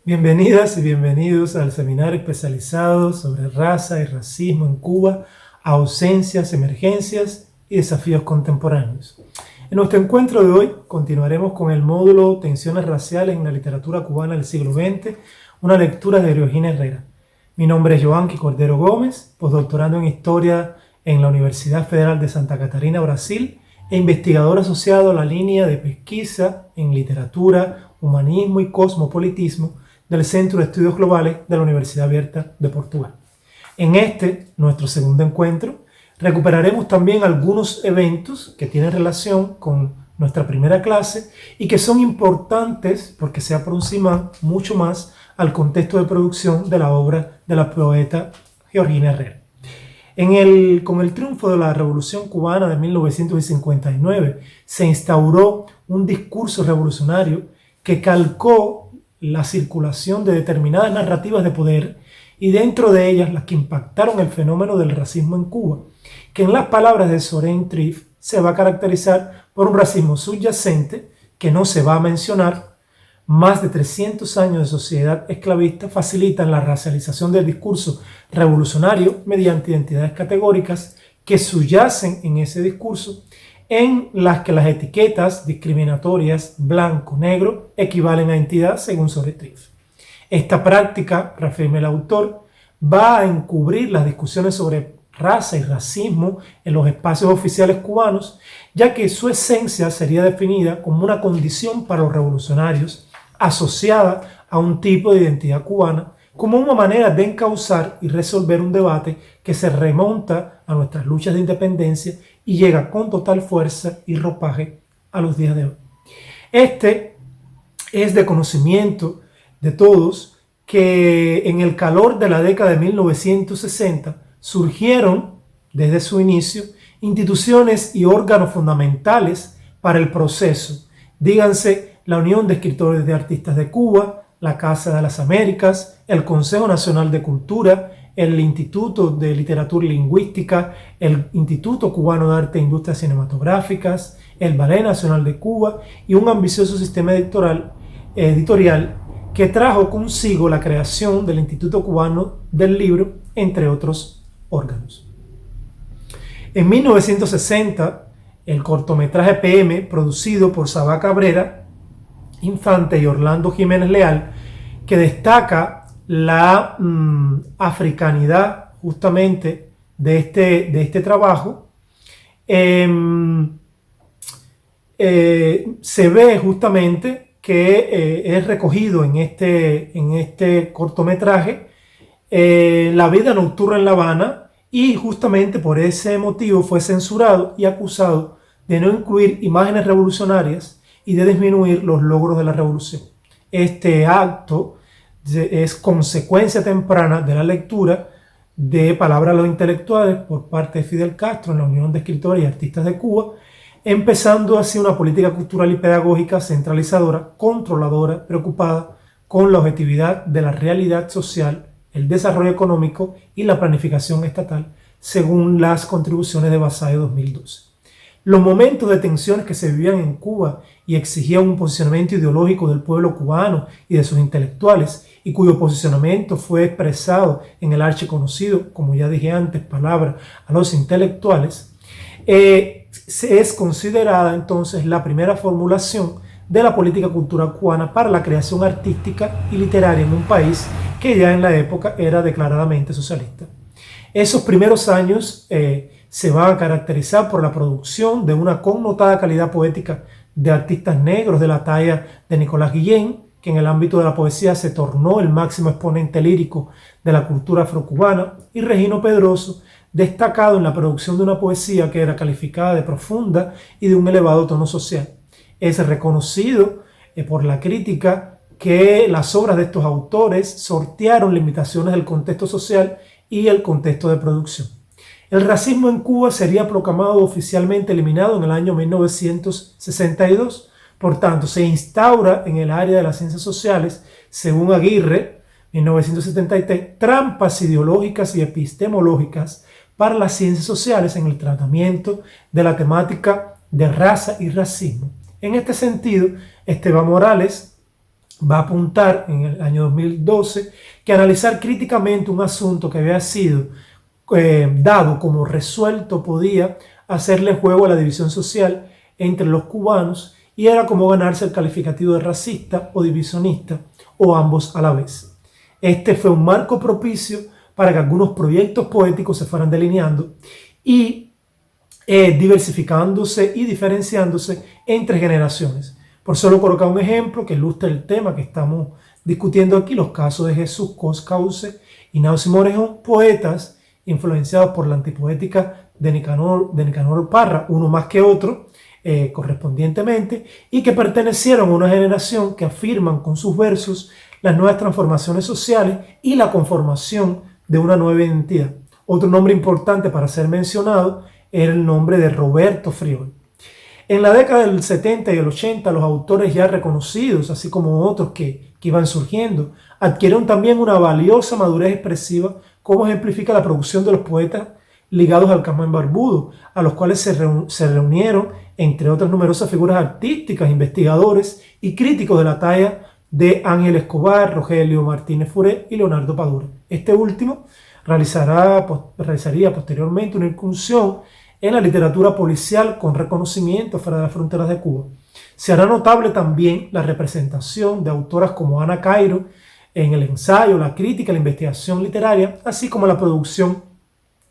Bienvenidas y bienvenidos al seminario especializado sobre raza y racismo en Cuba, ausencias, emergencias y desafíos contemporáneos. En nuestro encuentro de hoy continuaremos con el módulo Tensiones raciales en la literatura cubana del siglo XX, una lectura de Georgina Herrera. Mi nombre es Joanqui Cordero Gómez, postdoctorando en Historia en la Universidad Federal de Santa Catarina, Brasil, e investigador asociado a la línea de pesquisa en literatura, humanismo y cosmopolitismo del Centro de Estudios Globales de la Universidad Abierta de Portugal. En nuestro segundo encuentro, recuperaremos también algunos eventos que tienen relación con nuestra primera clase y que son importantes porque se aproximan mucho más al contexto de producción de la obra de la poeta Georgina Herrera. Con el triunfo de la Revolución Cubana de 1959, se instauró un discurso revolucionario que calcó la circulación de determinadas narrativas de poder y dentro de ellas las que impactaron el fenómeno del racismo en Cuba, que en las palabras de Soren Triff se va a caracterizar por un racismo subyacente que no se va a mencionar. Más de 300 años de sociedad esclavista facilitan la racialización del discurso revolucionario mediante identidades categóricas que subyacen en ese discurso, en las que las etiquetas discriminatorias blanco-negro equivalen a entidad según Soren Triff. Esta práctica, reafirma el autor, va a encubrir las discusiones sobre raza y racismo en los espacios oficiales cubanos, ya que su esencia sería definida como una condición para los revolucionarios asociada a un tipo de identidad cubana, como una manera de encauzar y resolver un debate que se remonta a nuestras luchas de independencia y llega con total fuerza y ropaje a los días de hoy. Es de conocimiento de todos que en el calor de la década de 1960 surgieron desde su inicio instituciones y órganos fundamentales para el proceso. Díganse la Unión de Escritores de Artistas de Cuba, la Casa de las Américas, el Consejo Nacional de Cultura, el Instituto de Literatura y Lingüística, el Instituto Cubano de Arte e Industrias Cinematográficas, el Ballet Nacional de Cuba y un ambicioso sistema editorial que trajo consigo la creación del Instituto Cubano del Libro, entre otros órganos. En 1960, el cortometraje PM, producido por Sabá Cabrera Infante y Orlando Jiménez Leal, que destaca la africanidad justamente de este trabajo, se ve justamente que es recogido en este cortometraje la vida nocturna en La Habana, y justamente por ese motivo fue censurado y acusado de no incluir imágenes revolucionarias y de disminuir los logros de la revolución. Este acto es consecuencia temprana de la lectura de Palabras a los Intelectuales por parte de Fidel Castro en la Unión de Escritores y Artistas de Cuba, empezando así una política cultural y pedagógica centralizadora, controladora, preocupada con la objetividad de la realidad social, el desarrollo económico y la planificación estatal, según las contribuciones de Basayo 2012. Los momentos de tensiones que se vivían en Cuba y exigían un posicionamiento ideológico del pueblo cubano y de sus intelectuales, y cuyo posicionamiento fue expresado en el archiconocido, como ya dije antes, Palabra a los Intelectuales, es considerada entonces la primera formulación de la política cultural cubana para la creación artística y literaria en un país que ya en la época era declaradamente socialista. Esos primeros años se van a caracterizar por la producción de una connotada calidad poética de artistas negros de la talla de Nicolás Guillén, que en el ámbito de la poesía se tornó el máximo exponente lírico de la cultura afrocubana, y Regino Pedroso, destacado en la producción de una poesía que era calificada de profunda y de un elevado tono social. Es reconocido por la crítica que las obras de estos autores sortearon limitaciones del contexto social y el contexto de producción. El racismo en Cuba sería proclamado oficialmente eliminado en el año 1962. Por tanto, se instaura en el área de las ciencias sociales, según Aguirre, 1973, trampas ideológicas y epistemológicas para las ciencias sociales en el tratamiento de la temática de raza y racismo. En este sentido, Esteban Morales va a apuntar en el año 2012 que analizar críticamente un asunto que había sido dado como resuelto podía hacerle juego a la división social entre los cubanos y era como ganarse el calificativo de racista o divisionista o ambos a la vez. Este fue un marco propicio para que algunos proyectos poéticos se fueran delineando y diversificándose y diferenciándose entre generaciones. Por solo colocar un ejemplo que ilustra el tema que estamos discutiendo aquí, los casos de Jesús Coscause y Naucy Morejón, poetas influenciados por la antipoética de Nicanor Parra, uno más que otro, correspondientemente, y que pertenecieron a una generación que afirman con sus versos las nuevas transformaciones sociales y la conformación de una nueva identidad. Otro nombre importante para ser mencionado era el nombre de Roberto Friol. En la década del 70 y el 80, los autores ya reconocidos, así como otros que iban surgiendo, adquirieron también una valiosa madurez expresiva, como ejemplifica la producción de los poetas ligados al Camán Barbudo, a los cuales se reunieron, entre otras numerosas figuras artísticas, investigadores y críticos de la talla de Ángel Escobar, Rogelio Martínez Furé y Leonardo Padura. Este último realizaría posteriormente una incursión en la literatura policial con reconocimiento fuera de las fronteras de Cuba. Se hará notable también la representación de autoras como Ana Cairo en el ensayo, la crítica, la investigación literaria, así como la producción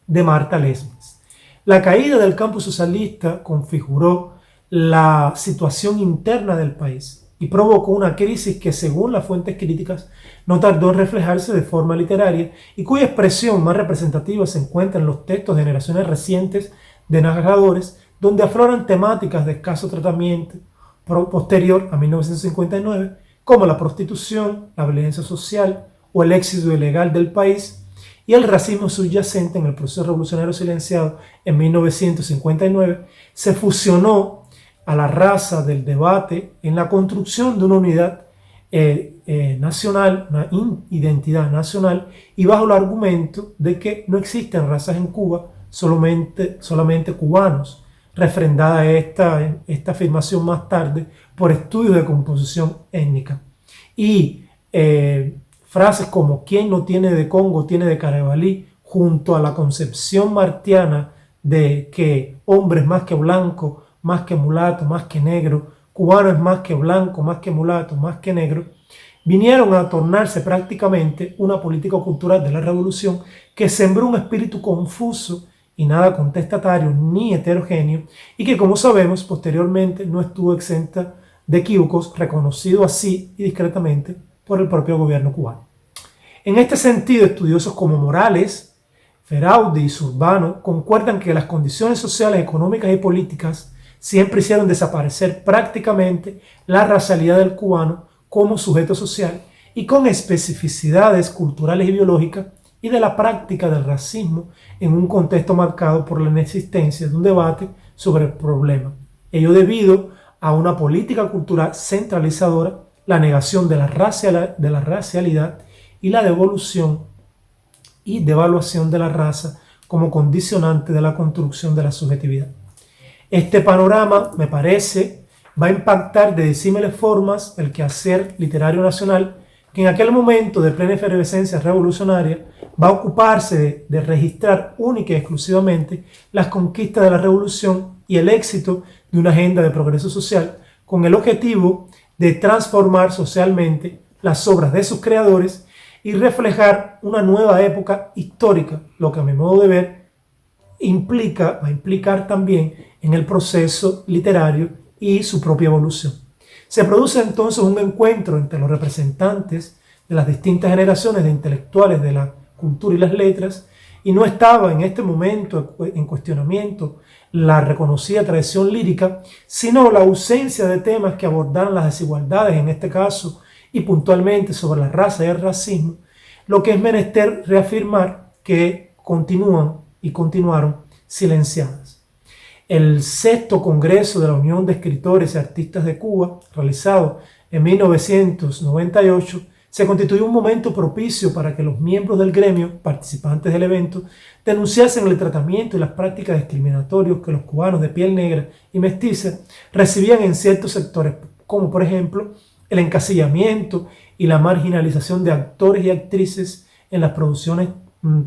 de Marta Lesmes. La caída del campo socialista configuró la situación interna del país y provocó una crisis que, según las fuentes críticas, no tardó en reflejarse de forma literaria y cuya expresión más representativa se encuentra en los textos de generaciones recientes de narradores, donde afloran temáticas de escaso tratamiento posterior a 1959, como la prostitución, la violencia social o el éxito ilegal del país, y el racismo subyacente en el proceso revolucionario silenciado en 1959, se fusionó a la raza del debate en la construcción de una unidad nacional, una identidad nacional, y bajo el argumento de que no existen razas en Cuba, solamente cubanos, refrendada esta afirmación más tarde por estudios de composición étnica. Y frases como "quien no tiene de Congo tiene de Carabalí", junto a la concepción martiana de que hombre es más que blanco, más que mulato, más que negro, cubano es más que blanco, más que mulato, más que negro, vinieron a tornarse prácticamente una política cultural de la revolución que sembró un espíritu confuso y nada contestatario ni heterogéneo, y que, como sabemos, posteriormente no estuvo exenta de equívocos, reconocido así y discretamente por el propio gobierno cubano. En este sentido, estudiosos como Morales, Feraudi y Zurbano concuerdan que las condiciones sociales, económicas y políticas siempre hicieron desaparecer prácticamente la racialidad del cubano como sujeto social y con especificidades culturales y biológicas, y de la práctica del racismo en un contexto marcado por la inexistencia de un debate sobre el problema. Ello debido a una política cultural centralizadora, la negación de la racialidad y la devolución y devaluación de la raza como condicionante de la construcción de la subjetividad. Este panorama, me parece, va a impactar de disímiles formas el quehacer literario nacional, que en aquel momento de plena efervescencia revolucionaria va a ocuparse de registrar única y exclusivamente las conquistas de la revolución y el éxito de una agenda de progreso social, con el objetivo de transformar socialmente las obras de sus creadores y reflejar una nueva época histórica, lo que a mi modo de ver va a implicar también en el proceso literario y su propia evolución. Se produce entonces un encuentro entre los representantes de las distintas generaciones de intelectuales de la cultura y las letras, y no estaba en este momento en cuestionamiento la reconocida tradición lírica, sino la ausencia de temas que abordaran las desigualdades, en este caso, y puntualmente sobre la raza y el racismo, lo que es menester reafirmar que continúan y continuaron silenciadas. El sexto Congreso de la Unión de Escritores y Artistas de Cuba, realizado en 1998, se constituyó un momento propicio para que los miembros del gremio, participantes del evento, denunciasen el tratamiento y las prácticas discriminatorias que los cubanos de piel negra y mestiza recibían en ciertos sectores, como por ejemplo el encasillamiento y la marginalización de actores y actrices en las producciones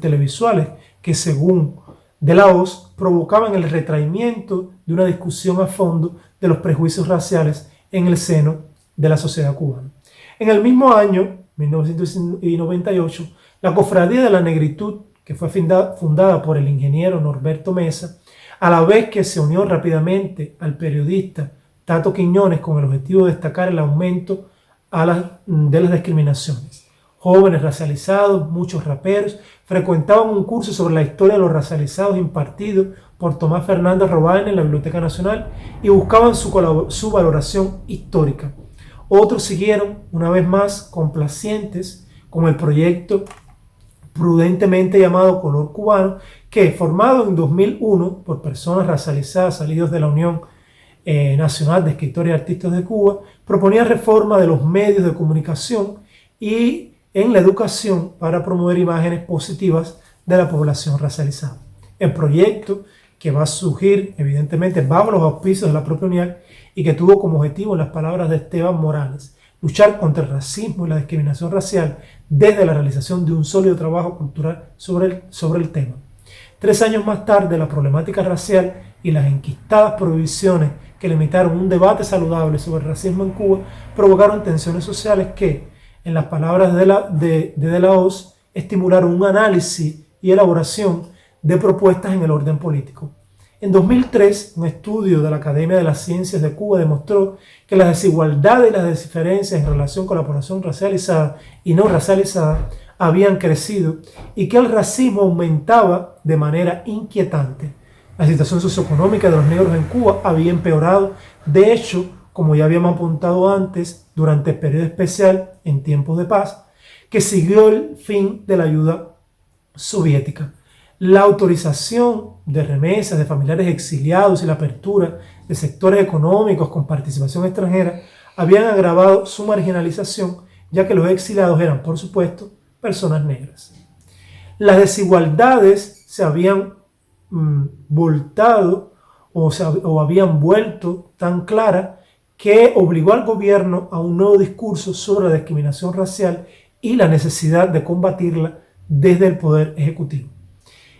televisuales que, según de la Hoz, provocaban el retraimiento de una discusión a fondo de los prejuicios raciales en el seno de la sociedad cubana. En el mismo año, 1998, la Cofradía de la Negritud, que fue fundada por el ingeniero Norberto Mesa, a la vez que se unió rápidamente al periodista Tato Quiñones con el objetivo de destacar el aumento de las discriminaciones. Jóvenes racializados, muchos raperos, frecuentaban un curso sobre la historia de los racializados impartido por Tomás Fernández Robaina en la Biblioteca Nacional y buscaban su valoración histórica. Otros siguieron, una vez más, complacientes con el proyecto prudentemente llamado Color Cubano, que, formado en 2001 por personas racializadas salidos de la Unión Nacional de Escritores y Artistas de Cuba, proponía reforma de los medios de comunicación y en la educación para promover imágenes positivas de la población racializada. El proyecto, que va a surgir evidentemente bajo los auspicios de la propia UNIAC y que tuvo como objetivo, en las palabras de Esteban Morales, luchar contra el racismo y la discriminación racial desde la realización de un sólido trabajo cultural sobre el tema. 3 años más tarde, la problemática racial y las enquistadas prohibiciones que limitaron un debate saludable sobre el racismo en Cuba provocaron tensiones sociales que, en las palabras de la Hoz, estimularon un análisis y elaboración de propuestas en el orden político. En 2003, un estudio de la Academia de las Ciencias de Cuba demostró que las desigualdades y las diferencias en relación con la población racializada y no racializada habían crecido y que el racismo aumentaba de manera inquietante. La situación socioeconómica de los negros en Cuba había empeorado. De hecho, como ya habíamos apuntado antes, durante el periodo especial en tiempos de paz, que siguió el fin de la ayuda soviética. La autorización de remesas de familiares exiliados y la apertura de sectores económicos con participación extranjera habían agravado su marginalización, ya que los exiliados eran, por supuesto, personas negras. Las desigualdades se habían voltado o habían vuelto tan claras que obligó al gobierno a un nuevo discurso sobre la discriminación racial y la necesidad de combatirla desde el Poder Ejecutivo.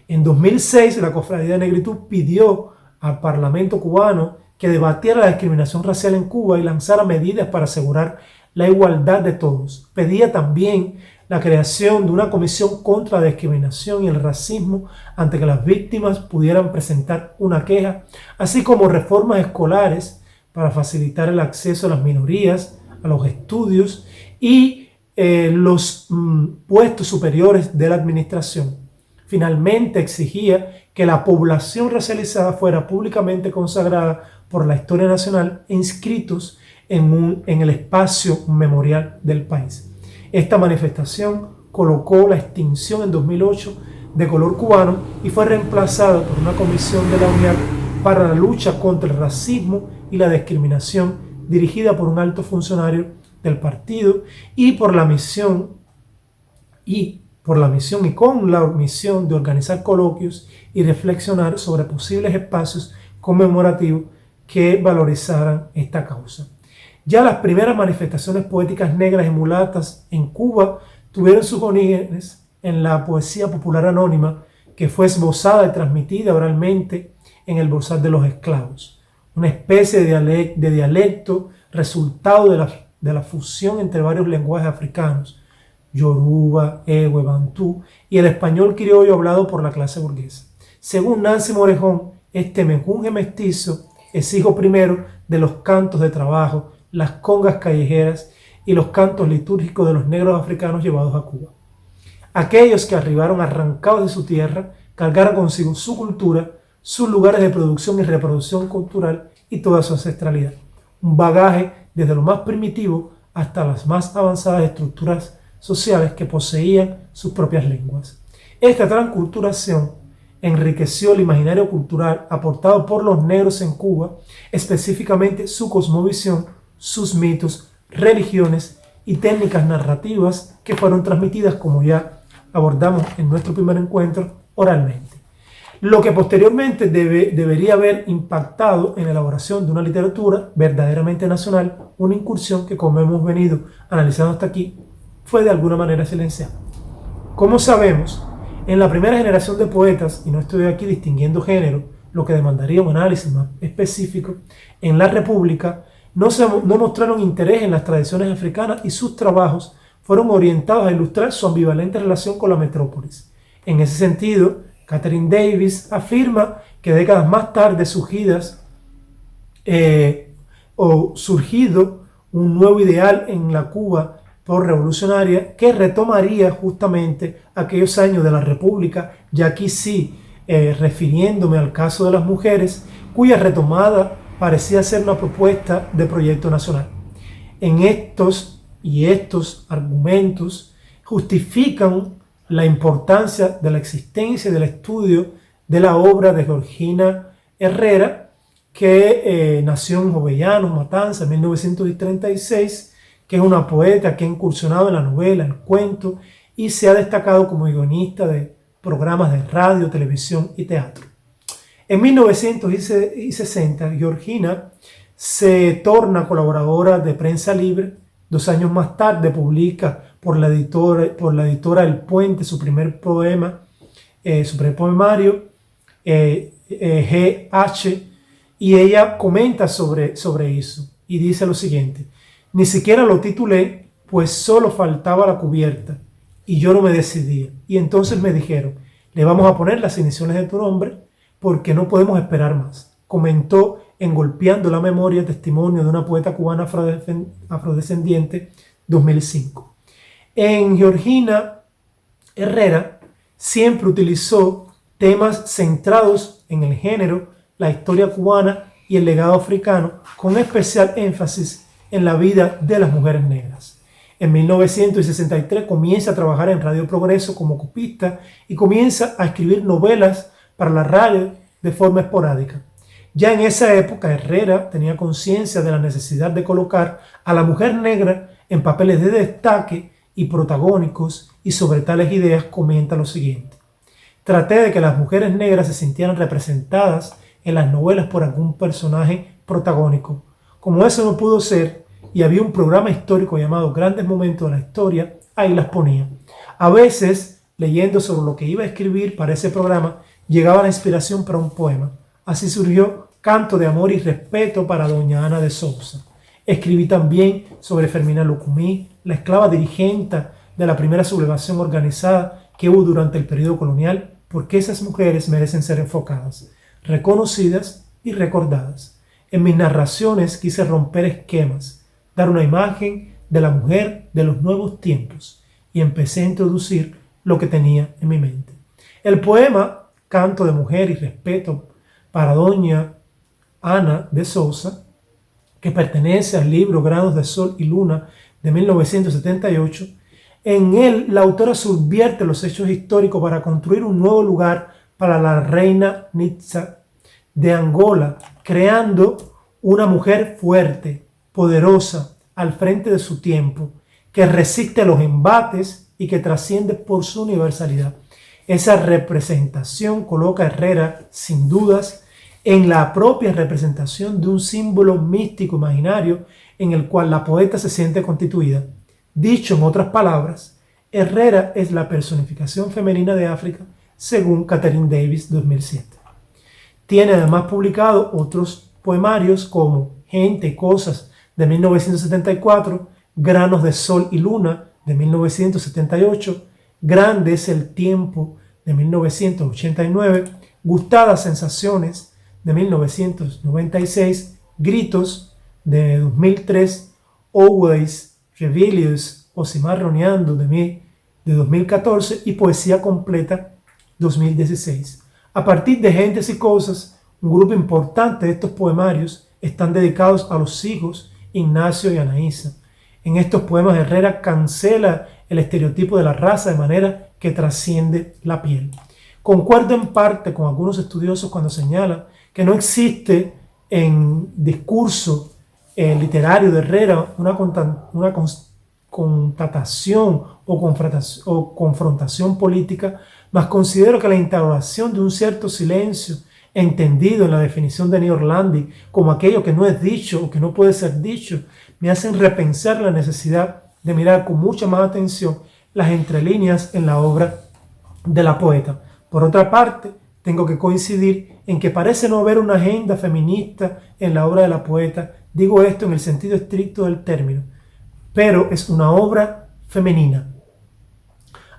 En 2006, la Cofradía de Negritud pidió al Parlamento cubano que debatiera la discriminación racial en Cuba y lanzara medidas para asegurar la igualdad de todos. Pedía también la creación de una comisión contra la discriminación y el racismo ante que las víctimas pudieran presentar una queja, así como reformas escolares para facilitar el acceso a las minorías, a los estudios y los puestos superiores de la administración. Finalmente exigía que la población racializada fuera públicamente consagrada por la historia nacional e inscritos en el espacio memorial del país. Esta manifestación colocó la extinción en 2008 de Color Cubano y fue reemplazada por una comisión de la UNIAC para la lucha contra el racismo y la discriminación, dirigida por un alto funcionario del partido y con la misión de organizar coloquios y reflexionar sobre posibles espacios conmemorativos que valorizaran esta causa. Ya las primeras manifestaciones poéticas negras y mulatas en Cuba tuvieron sus orígenes en la poesía popular anónima que fue esbozada y transmitida oralmente en el Bozal de los Esclavos, una especie de dialecto resultado de la fusión entre varios lenguajes africanos, yoruba, ewe, bantú y el español criollo hablado por la clase burguesa. Según Nancy Morejón, este menjunje mestizo es hijo primero de los cantos de trabajo, las congas callejeras y los cantos litúrgicos de los negros africanos llevados a Cuba. Aquellos que arribaron arrancados de su tierra cargaron consigo su cultura, sus lugares de producción y reproducción cultural y toda su ancestralidad. Un bagaje desde lo más primitivo hasta las más avanzadas estructuras sociales que poseían sus propias lenguas. Esta transculturación enriqueció el imaginario cultural aportado por los negros en Cuba, específicamente su cosmovisión, sus mitos, religiones y técnicas narrativas que fueron transmitidas, como ya abordamos en nuestro primer encuentro, oralmente. lo que posteriormente debería haber impactado en la elaboración de una literatura verdaderamente nacional, una incursión que, como hemos venido analizando hasta aquí, fue de alguna manera silenciada. Como sabemos, en la primera generación de poetas, y no estoy aquí distinguiendo género, lo que demandaría un análisis más específico, en la República no mostraron interés en las tradiciones africanas y sus trabajos fueron orientados a ilustrar su ambivalente relación con la metrópolis. En ese sentido, Catherine Davis afirma que décadas más tarde surgido un nuevo ideal en la Cuba revolucionaria que retomaría justamente aquellos años de la República, y aquí sí, refiriéndome al caso de las mujeres, cuya retomada parecía ser una propuesta de proyecto nacional. Estos argumentos justifican la importancia de la existencia y del estudio de la obra de Georgina Herrera, que nació en Jovellanos, Matanzas, en 1936, que es una poeta que ha incursionado en la novela, el cuento, y se ha destacado como guionista de programas de radio, televisión y teatro. En 1960, Georgina se torna colaboradora de Prensa Libre. 2 años más tarde publica por la editora El Puente su primer poemario, G.H., y ella comenta sobre eso y dice lo siguiente: ni siquiera lo titulé, pues solo faltaba la cubierta y yo no me decidía. Y entonces me dijeron, le vamos a poner las iniciales de tu nombre porque no podemos esperar más. Comentó en Golpeando la Memoria, testimonio de una poeta cubana afrodescendiente, 2005. En Georgina Herrera siempre utilizó temas centrados en el género, la historia cubana y el legado africano, con especial énfasis en la vida de las mujeres negras. En 1963 comienza a trabajar en Radio Progreso como copista y comienza a escribir novelas para la radio de forma esporádica. Ya en esa época, Herrera tenía conciencia de la necesidad de colocar a la mujer negra en papeles de destaque y protagónicos, y sobre tales ideas comenta lo siguiente: traté de que las mujeres negras se sintieran representadas en las novelas por algún personaje protagónico. Como eso no pudo ser, y había un programa histórico llamado Grandes Momentos de la Historia, ahí las ponía. A veces, leyendo sobre lo que iba a escribir para ese programa, llegaba la inspiración para un poema. Así surgió Canto de Amor y Respeto para Doña Ana de Sousa. Escribí también sobre Fermina Lucumí, la esclava dirigente de la primera sublevación organizada que hubo durante el periodo colonial, porque esas mujeres merecen ser enfocadas, reconocidas y recordadas. En mis narraciones quise romper esquemas, dar una imagen de la mujer de los nuevos tiempos, y empecé a introducir lo que tenía en mi mente. El poema Canto de Mujer y Respeto para Doña Ana de Sousa, que pertenece al libro Granos de Sol y Luna de 1978, en él la autora subvierte los hechos históricos para construir un nuevo lugar para la reina Nitsa de Angola, creando una mujer fuerte, poderosa, al frente de su tiempo, que resiste a los embates y que trasciende por su universalidad. Esa representación coloca a Herrera, sin dudas, en la propia representación de un símbolo místico imaginario en el cual la poeta se siente constituida. Dicho en otras palabras, Herrera es la personificación femenina de África, según Catherine Davis, 2007. Tiene además publicado otros poemarios como Gente y Cosas, de 1974, Granos de Sol y Luna, de 1978, Grande es el Tiempo, de 1989, Gustadas Sensaciones, de 1996, Gritos, de 2003, Always Rebellious o Cimarroneando, de 2014, y Poesía Completa, 2016. A partir de Gentes y Cosas, un grupo importante de estos poemarios están dedicados a los hijos Ignacio y Anaísa. En estos poemas Herrera cancela el estereotipo de la raza de manera que trasciende la piel. Concuerdo en parte con algunos estudiosos cuando señalan que no existe en discurso literario de Herrera una contatación o confrontación política, mas considero que la instauración de un cierto silencio, entendido en la definición de Neil Orlandi como aquello que no es dicho o que no puede ser dicho, me hacen repensar la necesidad de mirar con mucha más atención las entrelíneas en la obra de la poeta. Por otra parte, tengo que coincidir en que parece no haber una agenda feminista en la obra de la poeta. Digo esto en el sentido estricto del término, pero es una obra femenina.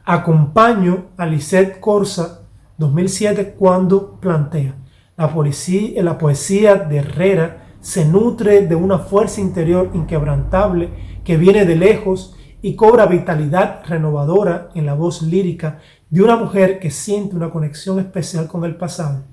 Acompaño a Lisette Corsa, 2007, cuando plantea: la poesía de Herrera se nutre de una fuerza interior inquebrantable que viene de lejos y cobra vitalidad renovadora en la voz lírica de una mujer que siente una conexión especial con el pasado.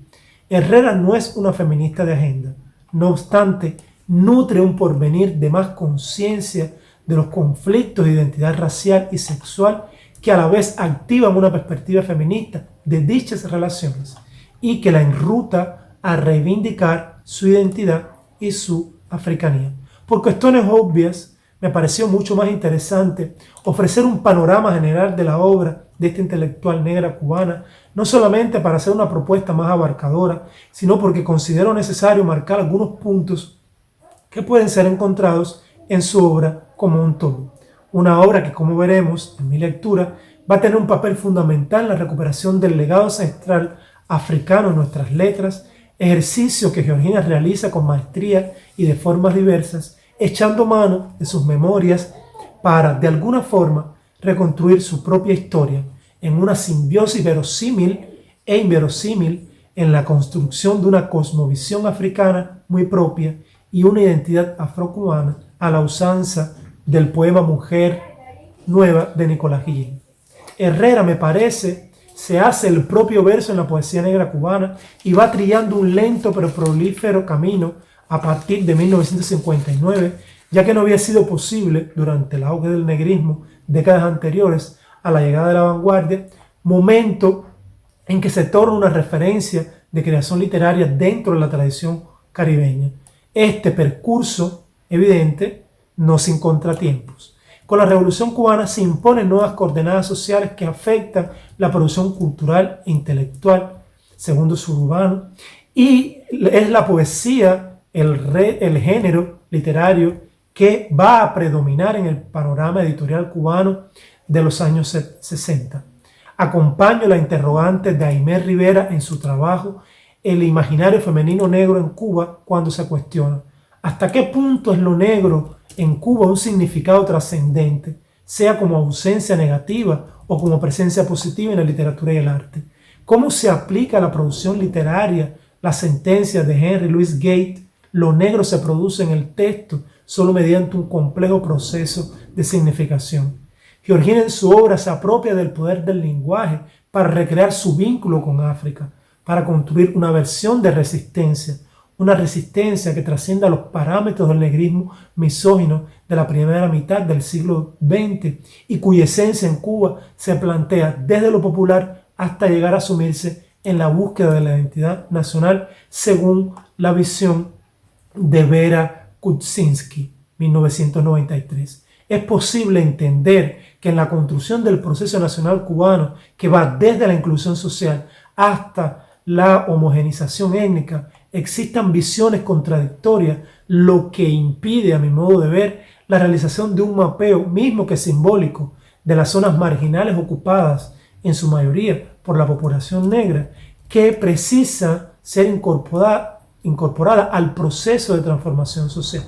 Herrera no es una feminista de agenda, no obstante, nutre un porvenir de más conciencia de los conflictos de identidad racial y sexual que a la vez activan una perspectiva feminista de dichas relaciones y que la enruta a reivindicar su identidad y su africanía. Por cuestiones obvias, me pareció mucho más interesante ofrecer un panorama general de la obra de esta intelectual negra cubana, no solamente para hacer una propuesta más abarcadora, sino porque considero necesario marcar algunos puntos que pueden ser encontrados en su obra como un todo. Una obra que, como veremos en mi lectura, va a tener un papel fundamental en la recuperación del legado ancestral africano en nuestras letras, ejercicio que Georgina realiza con maestría y de formas diversas, echando mano de sus memorias para, de alguna forma, reconstruir su propia historia en una simbiosis verosímil e inverosímil en la construcción de una cosmovisión africana muy propia y una identidad afrocubana a la usanza del poema Mujer Nueva de Nicolás Guillén. Herrera, me parece, se hace el propio verso en la poesía negra cubana y va trillando un lento pero prolífero camino a partir de 1959, ya que no había sido posible durante el auge del negrismo décadas anteriores a la llegada de la vanguardia, momento en que se torna una referencia de creación literaria dentro de la tradición caribeña. Este percurso evidente, no sin contratiempos. Con la Revolución Cubana se imponen nuevas coordenadas sociales que afectan la producción cultural e intelectual, segundo Zurbano, y es la poesía el género literario que va a predominar en el panorama editorial cubano de los años 60. Acompaño la interrogante de Aimé Rivera en su trabajo El imaginario femenino negro en Cuba, cuando se cuestiona ¿hasta qué punto es lo negro en Cuba un significado trascendente, sea como ausencia negativa o como presencia positiva en la literatura y el arte? ¿Cómo se aplica a la producción literaria la sentencia de Henry Louis Gates? Lo negro se produce en el texto solo mediante un complejo proceso de significación. Georgina en su obra se apropia del poder del lenguaje para recrear su vínculo con África, para construir una versión de resistencia, una resistencia que trascienda los parámetros del negrismo misógino de la primera mitad del siglo XX y cuya esencia en Cuba se plantea desde lo popular hasta llegar a asumirse en la búsqueda de la identidad nacional según la visión de Vera Kutczynski, 1993. Es posible entender que en la construcción del proceso nacional cubano, que va desde la inclusión social hasta la homogenización étnica, existan visiones contradictorias, lo que impide, a mi modo de ver, la realización de un mapeo, mismo que simbólico, de las zonas marginales ocupadas, en su mayoría por la población negra, que precisa ser incorporada al proceso de transformación social.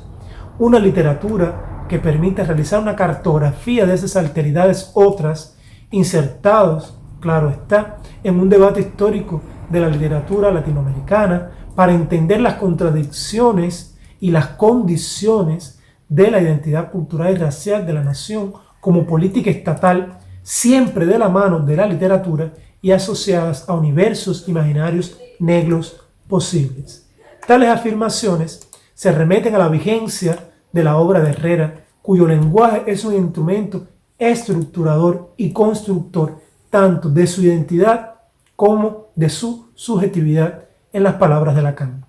Una literatura que permita realizar una cartografía de esas alteridades otras, insertados, claro está, en un debate histórico de la literatura latinoamericana, para entender las contradicciones y las condiciones de la identidad cultural y racial de la nación como política estatal, siempre de la mano de la literatura y asociadas a universos imaginarios negros posibles. Tales afirmaciones se remiten a la vigencia de la obra de Herrera, cuyo lenguaje es un instrumento estructurador y constructor tanto de su identidad como de su subjetividad, en las palabras de Lacan.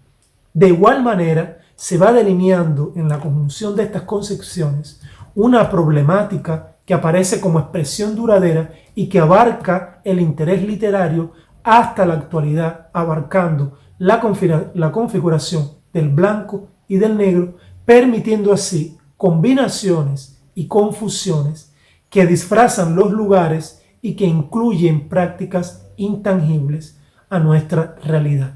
De igual manera, se va delineando en la conjunción de estas concepciones una problemática que aparece como expresión duradera y que abarca el interés literario hasta la actualidad, abarcando la configuración del blanco y del negro, permitiendo así combinaciones y confusiones que disfrazan los lugares y que incluyen prácticas intangibles a nuestra realidad.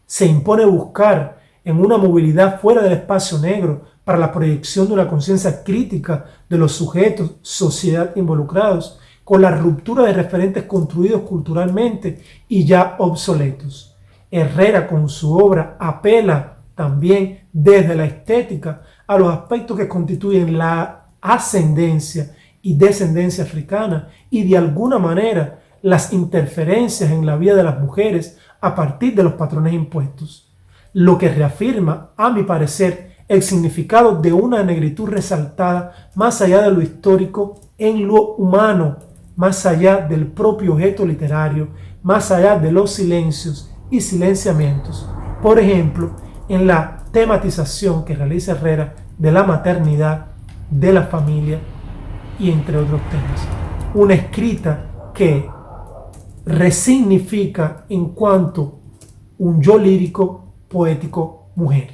Se impone buscar en una movilidad fuera del espacio negro para la proyección de una conciencia crítica de los sujetos, sociedad involucrados, con la ruptura de referentes construidos culturalmente y ya obsoletos. Herrera con su obra apela también desde la estética a los aspectos que constituyen la ascendencia y descendencia africana y de alguna manera las interferencias en la vida de las mujeres a partir de los patrones impuestos, lo que reafirma, a mi parecer, el significado de una negritud resaltada más allá de lo histórico en lo humano, más allá del propio objeto literario, más allá de los silencios y silenciamientos. Por ejemplo, en la tematización que realiza Herrera de la maternidad, de la familia y entre otros temas. Una escrita que resignifica en cuanto un yo lírico, poético, mujer.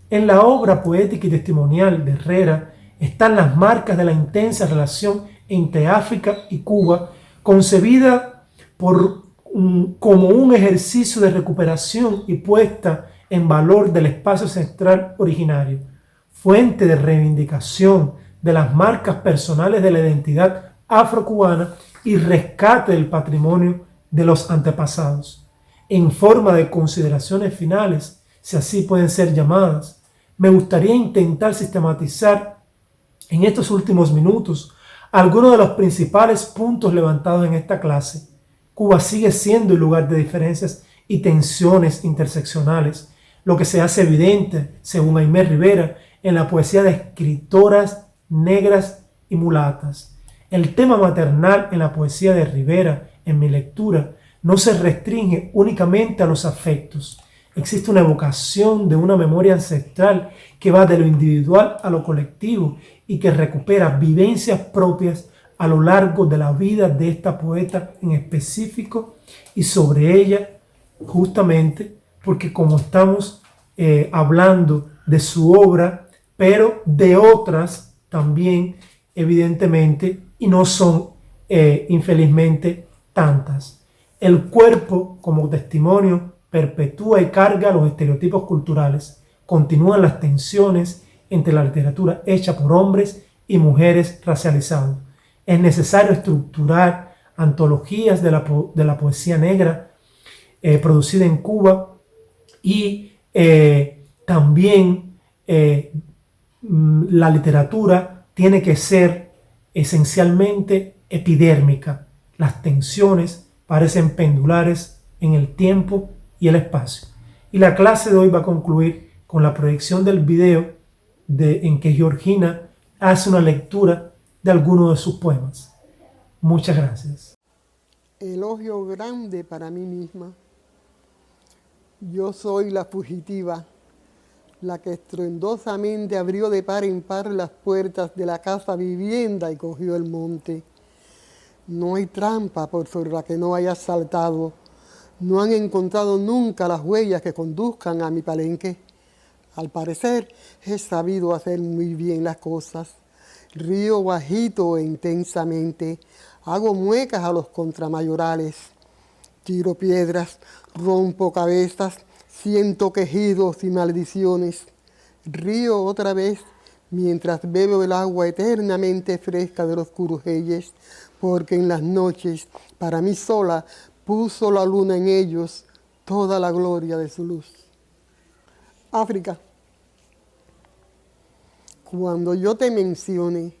En la obra poética y testimonial de Herrera están las marcas de la intensa relación entre África y Cuba, concebida como un ejercicio de recuperación y puesta en valor del espacio central originario, fuente de reivindicación de las marcas personales de la identidad afrocubana y rescate del patrimonio de los antepasados. En forma de consideraciones finales, si así pueden ser llamadas, me gustaría intentar sistematizar en estos últimos minutos algunos de los principales puntos levantados en esta clase. Cuba sigue siendo el lugar de diferencias y tensiones interseccionales, lo que se hace evidente, según Aimé Rivera, en la poesía de escritoras negras y mulatas. El tema maternal en la poesía de Rivera, en mi lectura, no se restringe únicamente a los afectos. Existe una evocación de una memoria ancestral que va de lo individual a lo colectivo y que recupera vivencias propias a lo largo de la vida de esta poeta en específico y sobre ella justamente porque como estamos hablando de su obra, pero de otras también evidentemente y no son infelizmente tantas. El cuerpo como testimonio perpetúa y carga los estereotipos culturales. Continúan las tensiones entre la literatura hecha por hombres y mujeres racializados. Es necesario estructurar antologías de la poesía negra producida en Cuba y también la literatura tiene que ser esencialmente epidérmica. Las tensiones parecen pendulares en el tiempo y el espacio. Y la clase de hoy va a concluir con la proyección del video en que Georgina hace una lectura de algunos de sus poemas. Muchas gracias. Elogio grande para mí misma. Yo soy la fugitiva, la que estruendosamente abrió de par en par las puertas de la casa vivienda y cogió el monte. No hay trampa por sobre la que no hayas saltado. No han encontrado nunca las huellas que conduzcan a mi palenque. Al parecer, he sabido hacer muy bien las cosas. Río bajito e intensamente. Hago muecas a los contramayorales. Tiro piedras, rompo cabezas, siento quejidos y maldiciones. Río otra vez mientras bebo el agua eternamente fresca de los curujeyes, porque en las noches, para mí sola, puso la luna en ellos toda la gloria de su luz. África. Cuando yo te mencione,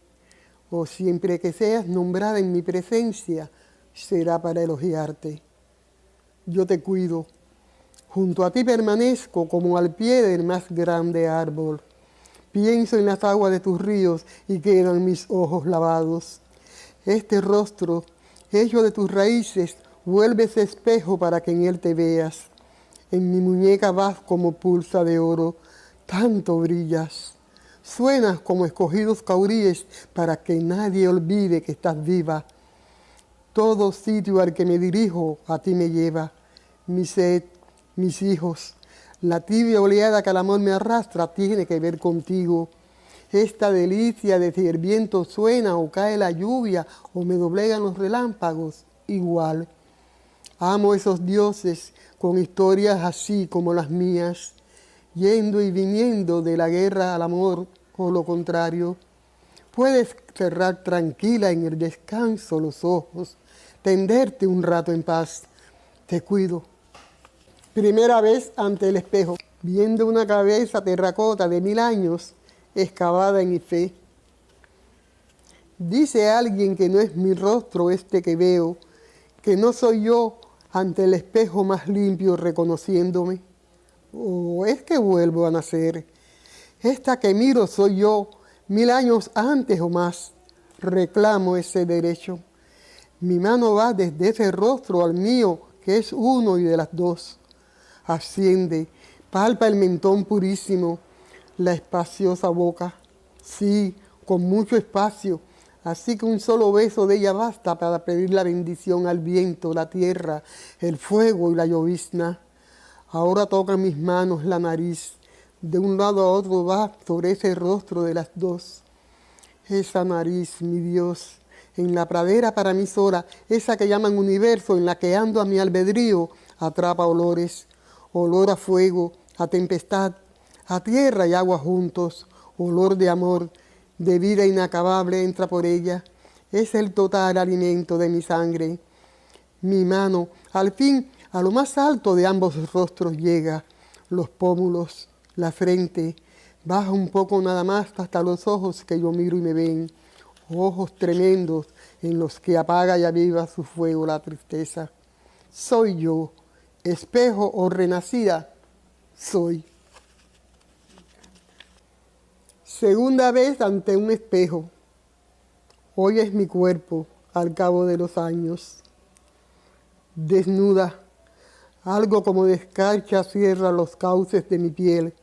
o siempre que seas nombrada en mi presencia, será para elogiarte. Yo te cuido. Junto a ti permanezco como al pie del más grande árbol. Pienso en las aguas de tus ríos y quedan mis ojos lavados. Este rostro, hecho de tus raíces, vuélvese espejo para que en él te veas. En mi muñeca vas como pulsa de oro, tanto brillas. Suenas como escogidos cauríes para que nadie olvide que estás viva. Todo sitio al que me dirijo a ti me lleva. Mi sed, mis hijos, la tibia oleada que al amor me arrastra tiene que ver contigo. Esta delicia de si el viento suena o cae la lluvia o me doblegan los relámpagos, igual. Amo esos dioses con historias así como las mías, yendo y viniendo de la guerra al amor o lo contrario. Puedes cerrar tranquila en el descanso los ojos, tenderte un rato en paz. Te cuido. Primera vez ante el espejo, viendo una cabeza terracota de 1000 años excavada en mi fe. Dice alguien que no es mi rostro este que veo, que no soy yo ante el espejo más limpio reconociéndome. ¿O es que vuelvo a nacer? Esta que miro soy yo 1000 años antes o más. Reclamo ese derecho. Mi mano va desde ese rostro al mío, que es uno y de las dos. Asciende, palpa el mentón purísimo, la espaciosa boca. Sí, con mucho espacio, así que un solo beso de ella basta para pedir la bendición al viento, la tierra, el fuego y la llovizna. Ahora tocan mis manos la nariz, de un lado a otro va sobre ese rostro de las dos. Esa nariz, mi Dios, en la pradera para mí sola, esa que llaman universo, en la que ando a mi albedrío, atrapa olores, olor a fuego, a tempestad, a tierra y agua juntos, olor de amor, de vida inacabable entra por ella, es el total alimento de mi sangre. Mi mano, al fin, a lo más alto de ambos rostros llega, los pómulos, la frente, baja un poco nada más hasta los ojos que yo miro y me ven, ojos tremendos en los que apaga y aviva su fuego la tristeza. Soy yo, espejo o renacida, soy. Segunda vez ante un espejo. Hoy es mi cuerpo al cabo de los años. Desnuda, algo como de escarcha cierra los cauces de mi piel.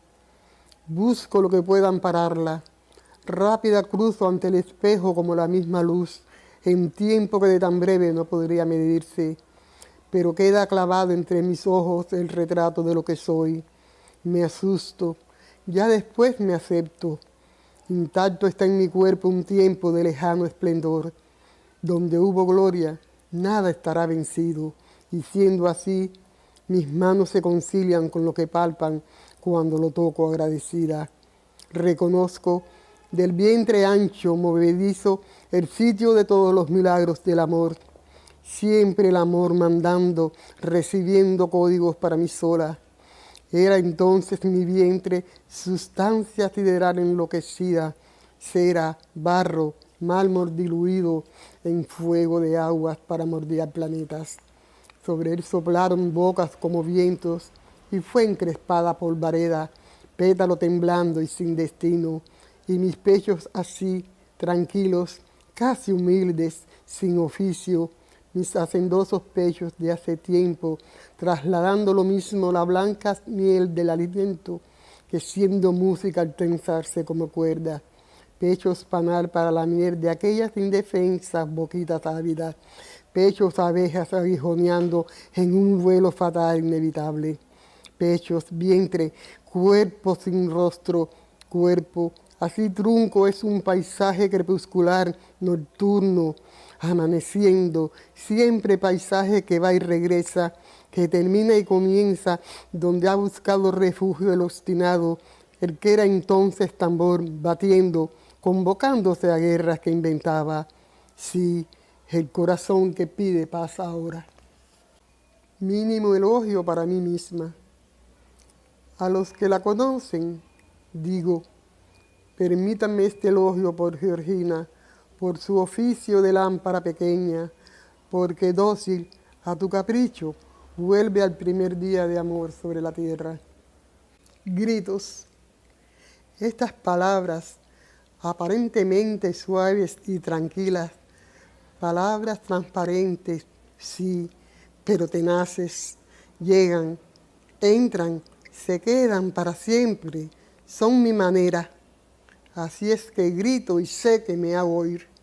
Busco lo que pueda ampararla. Rápida cruzo ante el espejo como la misma luz, en tiempo que de tan breve no podría medirse. Pero queda clavado entre mis ojos el retrato de lo que soy. Me asusto, ya después me acepto. Intacto está en mi cuerpo un tiempo de lejano esplendor. Donde hubo gloria, nada estará vencido. Y siendo así, mis manos se concilian con lo que palpan cuando lo toco agradecida. Reconozco del vientre ancho, movedizo, el sitio de todos los milagros del amor. Siempre el amor mandando, recibiendo códigos para mí sola. Era entonces mi vientre sustancia sideral enloquecida, cera, barro, mármol diluido en fuego de aguas para mordear planetas. Sobre él soplaron bocas como vientos y fue encrespada polvareda, pétalo temblando y sin destino, y mis pechos así, tranquilos, casi humildes, sin oficio, mis hacendosos pechos de hace tiempo, trasladando lo mismo la blanca miel del alimento, que siendo música al tensarse como cuerda, pechos panal para la miel de aquellas indefensas boquitas ávidas, pechos abejas aguijoneando en un vuelo fatal inevitable, pechos, vientre, cuerpo sin rostro, cuerpo, así trunco es un paisaje crepuscular, nocturno, amaneciendo, siempre paisaje que va y regresa, que termina y comienza, donde ha buscado refugio el obstinado, el que era entonces tambor, batiendo, convocándose a guerras que inventaba. Sí, el corazón que pide paz ahora. Mínimo elogio para mí misma. A los que la conocen, digo, permítanme este elogio por Georgina, por su oficio de lámpara pequeña, porque dócil a tu capricho, vuelve al primer día de amor sobre la tierra. Gritos. Estas palabras, aparentemente suaves y tranquilas, palabras transparentes, sí, pero tenaces, llegan, entran, se quedan para siempre, son mi manera. Así es que grito y sé que me hago oír.